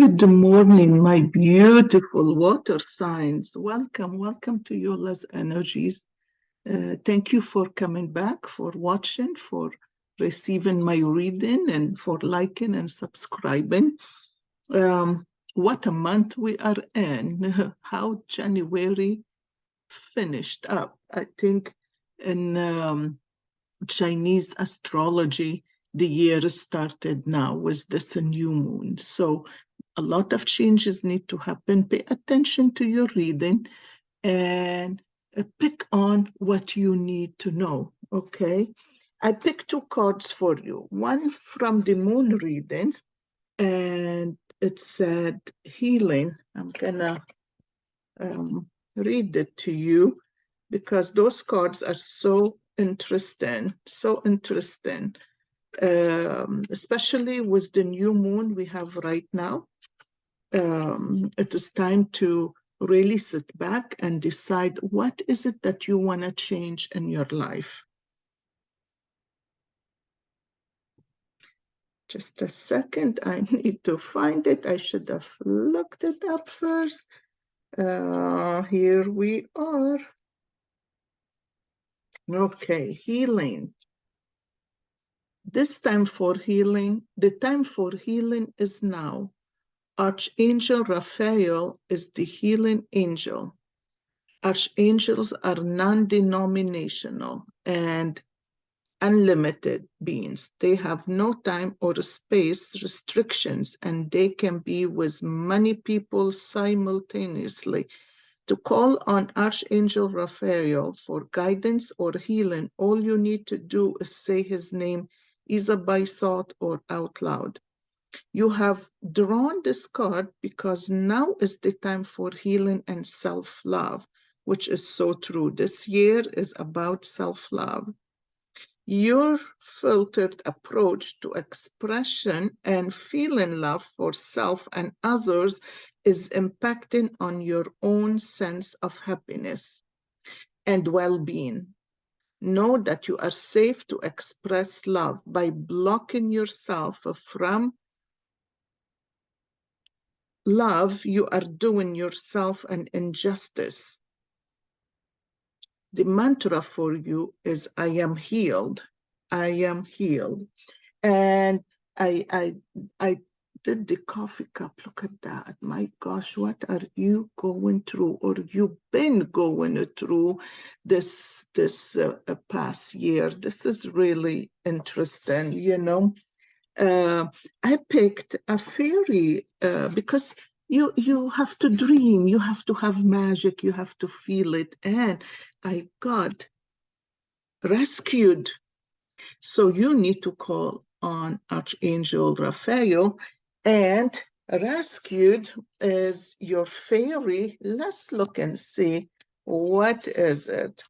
Good morning, my beautiful water signs. Welcome to your less energies. Thank you for coming back, for watching, for receiving my reading, and for liking and subscribing. What a month we are in. How January finished up. I think in Chinese astrology, the year started now with this new moon. So a lot of changes need to happen. Pay attention to your reading and pick on what you need to know. Okay. I picked two cards for you. One from the moon readings, and it said healing. I'm gonna um, read it to you because those cards are so interesting, so interesting, especially with the new moon we have right now. It is time to really sit back and decide what is it that you want to change in your life. Just a second, I need to find it. I should have looked it up first. Here we are. Okay, healing. This time for healing, the time for healing is now. Archangel Raphael is the healing angel. Archangels are non-denominational and unlimited beings. They have no time or space restrictions, and they can be with many people simultaneously. To call on Archangel Raphael for guidance or healing, all you need to do is say his name either by thought or out loud. You have drawn this card because now is the time for healing and self-love, which is so true. This year is about self-love. Your filtered approach to expression and feeling love for self and others is impacting on your own sense of happiness and well-being. Know that you are safe to express love by blocking yourself from love. You are doing yourself an injustice. The mantra for you is I am healed. I am healed. And I did the coffee cup. Look at that. My gosh, what are you going through, or you've been going through this past year? This is really interesting, you know. Uh, I picked a fairy because you have to dream, you have to have magic, you have to feel it, and I got rescued. So you need to call on Archangel Raphael, and rescued is your fairy. Let's look and see what is it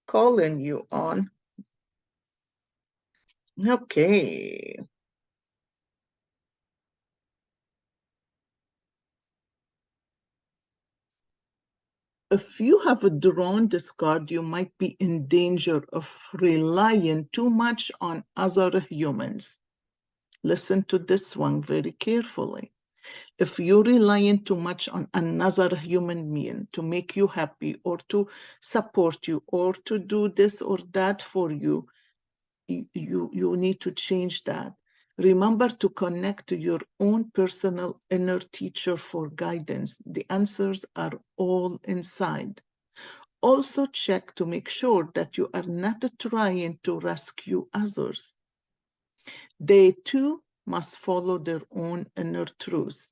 calling you on. Okay. If you have drawn this card, you might be in danger of relying too much on other humans. Listen to this one very carefully. If you're relying too much on another human being to make you happy or to support you or to do this or that for you, you need to change that. Remember to connect to your own personal inner teacher for guidance. The answers are all inside. Also check to make sure that you are not trying to rescue others. They too must follow their own inner truth.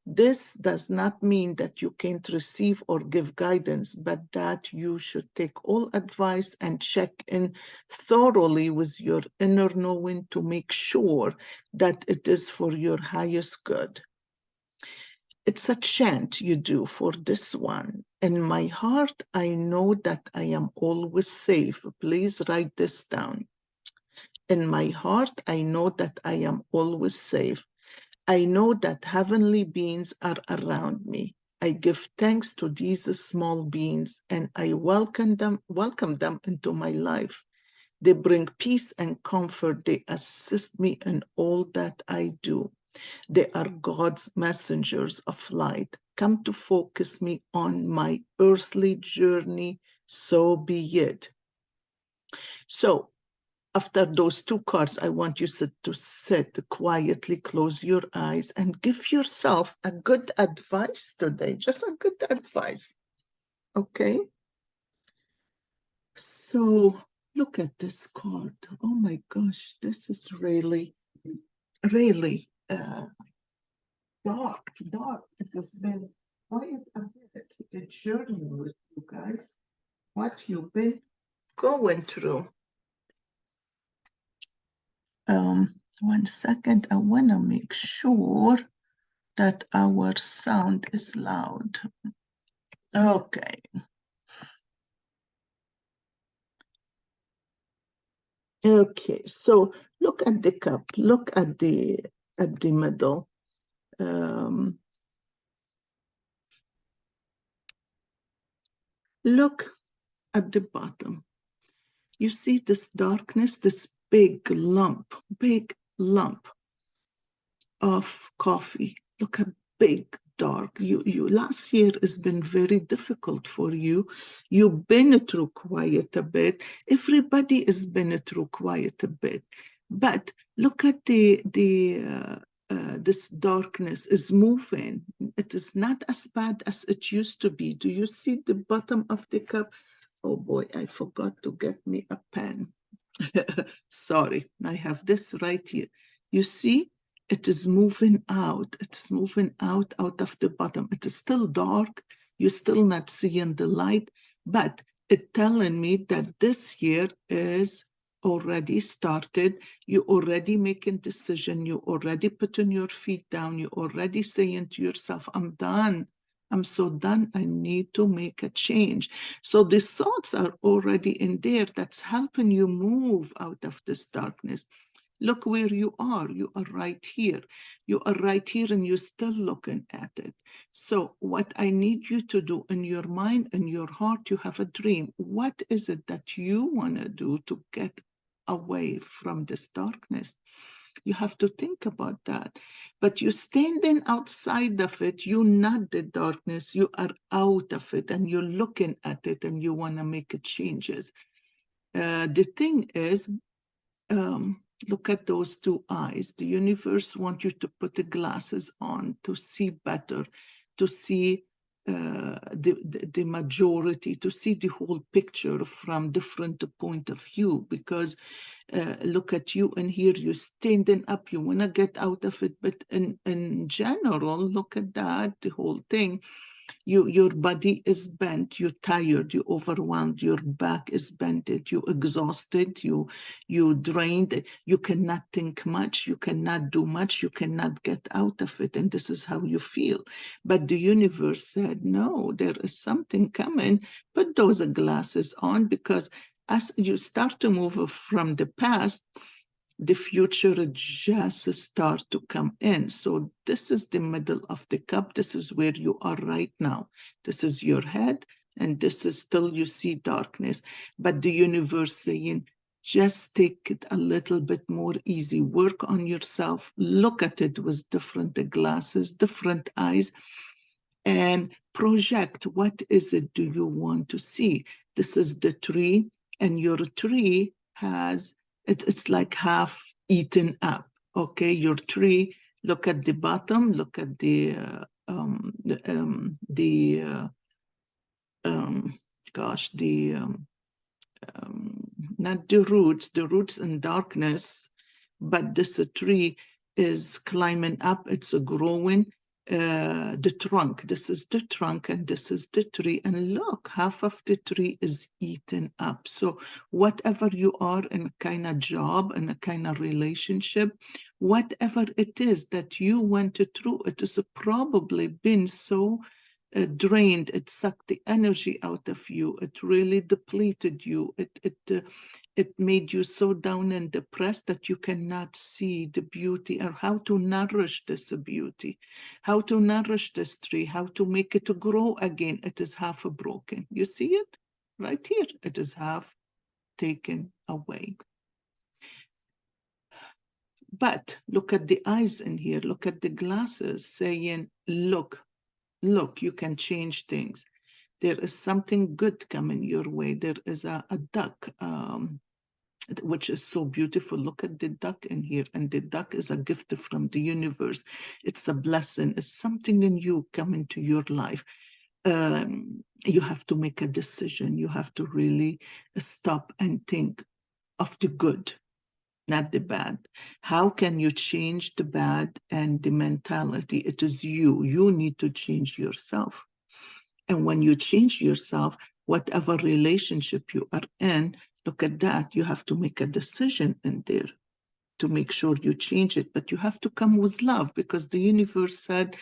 This does not mean that you can't receive or give guidance, but that you should take all advice and check in thoroughly with your inner knowing to make sure that it is for your highest good. It's a chant you do for this one. In my heart, I know that I am always safe. Please write this down. In my heart, I know that I am always safe. I know that heavenly beings are around me. I give thanks to these small beings and I welcome them into my life. They bring peace and comfort. They assist me in all that I do. They are God's messengers of light, come to focus me on my earthly journey, so be it. So after those two cards, I want you to sit quietly, close your eyes, and give yourself a good advice today, just a good advice, okay? So look at this card. Oh my gosh, this is really, really dark, dark. It has been quite a bit, the journey with you guys, what you've been going through. 1 second, I want to make sure that our sound is loud. Okay. Okay, so look at the cup, look at the middle. Look at the bottom. You see this darkness, this big lump of coffee. Look at big dark. You last year has been very difficult for you. You've been through quite a bit. Everybody has been through quite a bit. But look at this darkness is moving. It is not as bad as it used to be. Do you see the bottom of the cup? Oh boy, I forgot to get me a pen. Sorry, I have this right here. You see, it is moving out. It's moving out of the bottom. It is still dark. You're still not seeing the light, but it's telling me that this year is already started. You already making decision. You already putting your feet down. You already saying to yourself, I'm done. I'm so done. I need to make a change. So the thoughts are already in there that's helping you move out of this darkness. Look where you are. You are right here. You are right here and you're still looking at it. So what I need you to do in your mind and your heart, you have a dream. What is it that you want to do to get away from this darkness? You have to think about that. But you're standing outside of it. You're not the darkness. You are out of it and you're looking at it and you want to make changes. The thing is, look at those two eyes. The universe wants you to put the glasses on to see better, to see the majority, to see the whole picture from different point of view, because look at you and here you're standing up, you want to get out of it, but in general, look at that, the whole thing. Your body is bent, you're tired, you're overwhelmed, your back is bended, you're exhausted, you drained, you cannot think much, you cannot do much, you cannot get out of it, and this is how you feel. But the universe said, no, there is something coming. Put those glasses on, because as you start to move from the past, the future just start to come in. So this is the middle of the cup. This is where you are right now. This is your head, and this is still you see darkness. But the universe saying, just take it a little bit more easy. Work on yourself. Look at it with different glasses, different eyes, and project what is it do you want to see. This is the tree, and your tree has it's like half eaten up. Okay, your tree, look at the bottom, look at the gosh, not the roots in darkness, but this tree is climbing up, it's growing. The trunk, this is the trunk and this is the tree. And look, half of the tree is eaten up. So whatever you are in a kind of job, in a kind of relationship, whatever it is that you went through, it has probably been so drained, it sucked the energy out of you, it really depleted you, it made you so down and depressed that you cannot see the beauty or how to nourish this beauty, how to nourish this tree, how to make it to grow again. It is half broken. You see it right here. It is half taken away. But look at the eyes in here, look at the glasses, saying, look, you can change things. There is something good coming your way. There is a duck, which is so beautiful. Look at the duck in here, and the duck is a gift from the universe. It's a blessing. It's something in you coming to your life. You have to make a decision. You have to really stop and think of the good, not the bad. How can you change the bad and the mentality? It is you. You need to change yourself. And when you change yourself, whatever relationship you are in, look at that. You have to make a decision in there to make sure you change it. But you have to come with love, because the universe said,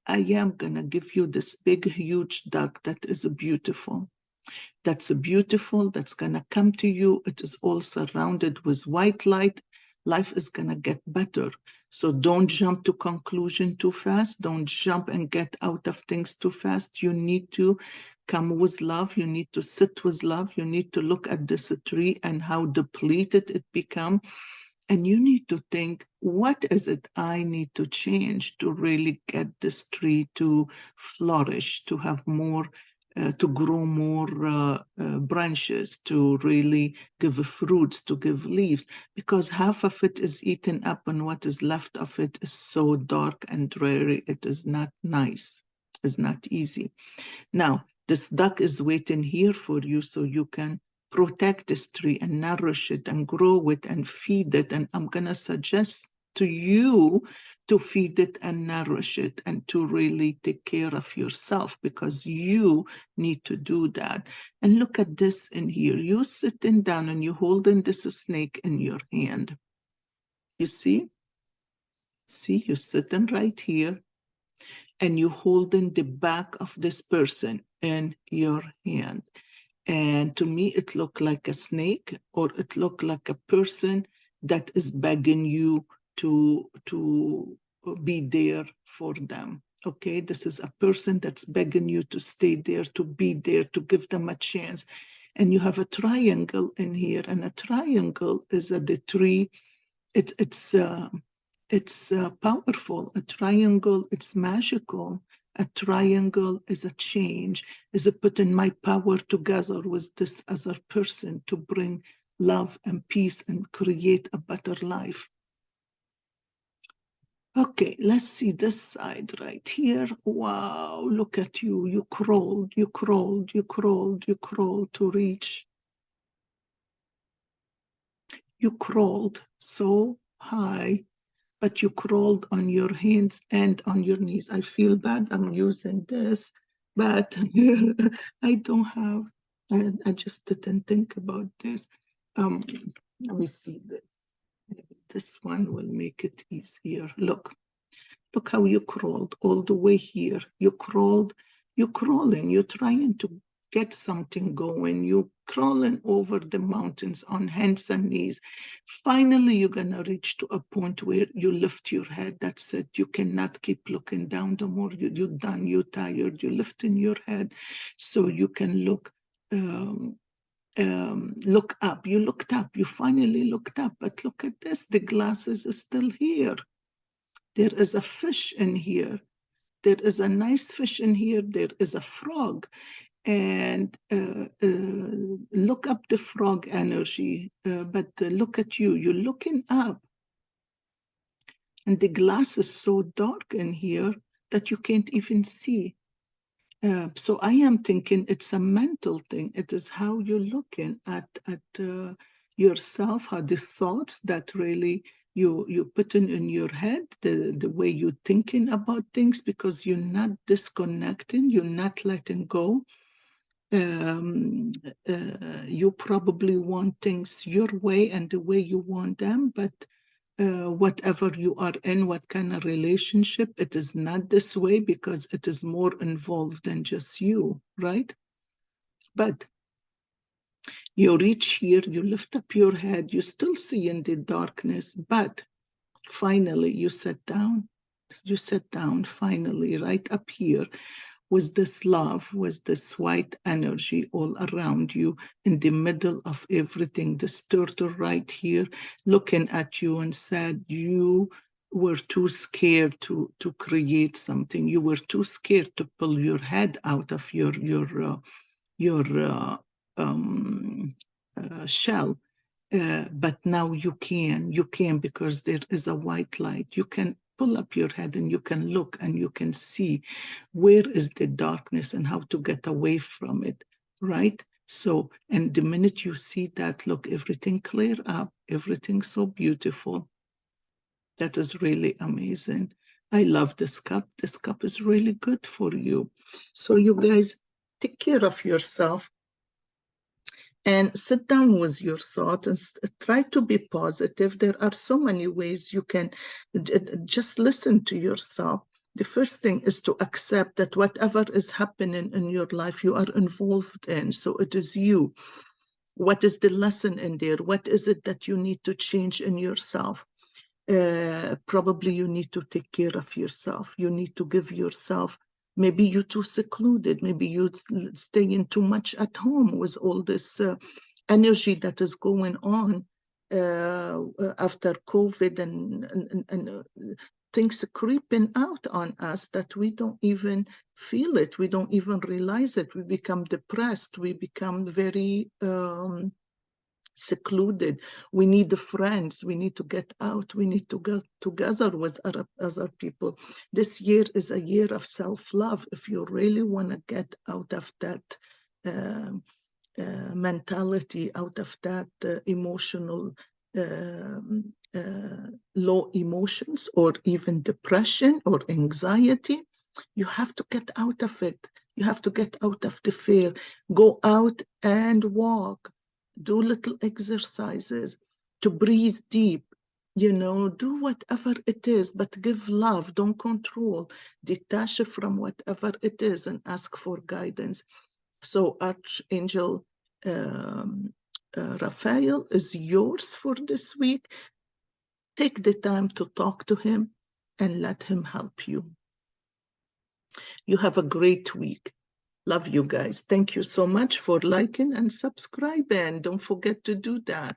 I am going to give you this big, huge duck that is beautiful. That's beautiful. That's going to come to you. It is all surrounded with white light. Life is going to get better. So don't jump to conclusion too fast. Don't jump and get out of things too fast. You need to come with love. You need to sit with love. You need to look at this tree and how depleted it become. And you need to think, what is it I need to change to really get this tree to flourish, to have more, to grow more branches, to really give fruits, to give leaves, because half of it is eaten up and what is left of it is so dark and dreary. It is not nice. It's not easy. Now, this duck is waiting here for you so you can protect this tree and nourish it and grow it and feed it. And I'm going to suggest to you to feed it and nourish it and to really take care of yourself, because you need to do that. And look at this in here. You're sitting down and you're holding this snake in your hand. You see? See, you're sitting right here and you're holding the back of this person in your hand. And to me, it looked like a snake, or it looked like a person that is begging you to be there for them. Okay, this is a person that's begging you to stay there, to be there, to give them a chance. And you have a triangle in here, and a triangle is at the tree. It's powerful. A triangle, it's magical. A triangle is a change, is a putting my power together with this other person to bring love and peace and create a better life. Okay, let's see this side right here. Wow, look at you. You crawled, you crawled, you crawled, you crawled to reach. You crawled so high, but you crawled on your hands and on your knees. I feel bad I'm using this, but I don't have, I just didn't think about this. Let me see this. Maybe this one will make it easier. Look how you crawled all the way here. You crawled, you're crawling, you're trying to get something going. You're crawling over the mountains on hands and knees. Finally, you're going to reach to a point where you lift your head. That's it. You cannot keep looking down the more. You're done, you're tired, you're lifting your head so you can look up. You looked up. You finally looked up. But look at this. The glasses are still here. There is a fish in here. There is a nice fish in here. There is a frog. And look up the frog energy. But look at you. You're looking up. And the glass is so dark in here that you can't even see. So I am thinking it's a mental thing. It is how you're looking at yourself, how the thoughts that really you put in your head, the way you're thinking about things, because you're not disconnecting, you're not letting go. You probably want things your way and the way you want them, but whatever you are in, what kind of relationship, it is not this way because it is more involved than just you, right? But you reach here, you lift up your head, you still see in the darkness, but finally you sit down finally right up here with this love, with this white energy all around you, in the middle of everything. This turtle right here looking at you and said, you were too scared to create something. You were too scared to pull your head out of your shell. But now you can because there is a white light. You can pull up your head and you can look and you can see where is the darkness and how to get away from it, right? So, and the minute you see that, look, everything clear up, everything so beautiful. That is really amazing. I love this cup. This cup is really good for you. So you guys take care of yourself and sit down with your thought and try to be positive. There are so many ways you can just listen to yourself. The first thing is to accept that whatever is happening in your life, you are involved in. So it is you. What is the lesson in there? What is it that you need to change in yourself? Probably you need to take care of yourself. You need to give yourself, maybe you're too secluded, maybe you're staying too much at home with all this energy that is going on after COVID and things creeping out on us that we don't even feel it. We don't even realize it. We become depressed. We become very secluded. We need the friends. We need to get out. We need to go together with other people. This year is a year of self-love. If you really want to get out of that mentality, out of that emotional low emotions, or even depression or anxiety, you have to get out of it. You have to get out of the fear. Go out and walk. Do little exercises to breathe deep. Do whatever it is, but give love. Don't control. Detach from whatever it is and ask for guidance. So Archangel Raphael is yours for this week. Take the time to talk to him and let him help you. You have a great week. Love you guys. Thank you so much for liking and subscribing. Don't forget to do that.